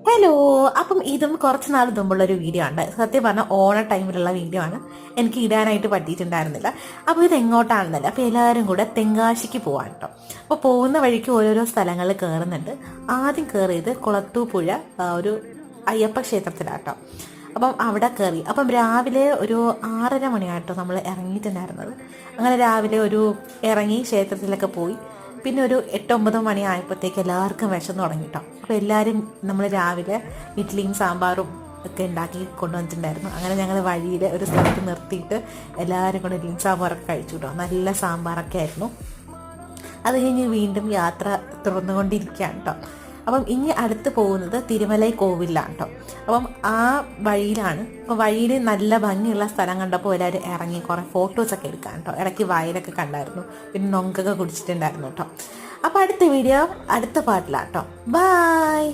Hello. അപ്പം ഇതും കുറച്ച് നാൾ മുമ്പുള്ളൊരു വീഡിയോ ആണ്. സത്യം പറഞ്ഞാൽ ഓണ ടൈമിലുള്ള വീഡിയോ ആണ്. എനിക്ക് ഇടാനായിട്ട് പറ്റിയിട്ടുണ്ടായിരുന്നില്ല. അപ്പോൾ ഇത് എങ്ങോട്ടാണെന്നല്ല, അപ്പോൾ എല്ലാവരും കൂടെ തെങ്കാശിക്ക് പോവാണ് കേട്ടോ. അപ്പോൾ പോകുന്ന വഴിക്ക് ഓരോരോ സ്ഥലങ്ങളിൽ കയറുന്നുണ്ട്. ആദ്യം കയറിയത് കുളത്തൂപ്പുഴ ഒരു അയ്യപ്പ ക്ഷേത്രത്തിലാട്ടോ. അപ്പം അവിടെ കയറി. അപ്പം രാവിലെ ഒരു 6:30 മണിയായിട്ടോ നമ്മൾ ഇറങ്ങിയിട്ടുണ്ടായിരുന്നത്. അങ്ങനെ രാവിലെ ഒരു ഇറങ്ങി ക്ഷേത്രത്തിലൊക്കെ പോയി. പിന്നെ ഒരു 8-9 മണി ആയപ്പോഴത്തേക്ക് എല്ലാവർക്കും വിശന്ന് തുടങ്ങിട്ടോ. അപ്പോൾ എല്ലാവരും നമ്മൾ രാവിലെ ഇഡ്ഡലിയും സാമ്പാറും ഒക്കെ ഉണ്ടാക്കി കൊണ്ടുവന്നിട്ടുണ്ടായിരുന്നു. അങ്ങനെ ഞങ്ങൾ വഴിയിൽ ഒരു സ്ഥലത്ത് നിർത്തിയിട്ട് എല്ലാവരും കൂടെ ഇഡ്ഡലിയും സാമ്പാറൊക്കെ കഴിച്ചു കേട്ടോ. നല്ല സാമ്പാറൊക്കെ ആയിരുന്നു. അത് കഴിഞ്ഞ് വീണ്ടും യാത്ര തുറന്നുകൊണ്ടിരിക്കുകയാണ് കേട്ടോ. അപ്പം ഇനി അടുത്ത് പോകുന്നത് തിരുമലൈ കോവിലാണ് കേട്ടോ. അപ്പം ആ വഴിയിലാണ്. അപ്പോൾ വഴിയിൽ നല്ല ഭംഗിയുള്ള സ്ഥലം കണ്ടപ്പോൾ എല്ലാവരും ഇറങ്ങി കുറേ ഫോട്ടോസൊക്കെ എടുക്കാൻ കേട്ടോ. ഇടയ്ക്ക് വയലൊക്കെ കണ്ടായിരുന്നു, പിന്നെ നൊങ്കൊക്കെ കുടിച്ചിട്ടുണ്ടായിരുന്നു കേട്ടോ. അപ്പോൾ അടുത്ത വീഡിയോ അടുത്ത പാട്ടിലാണ് കേട്ടോ. ബായ്.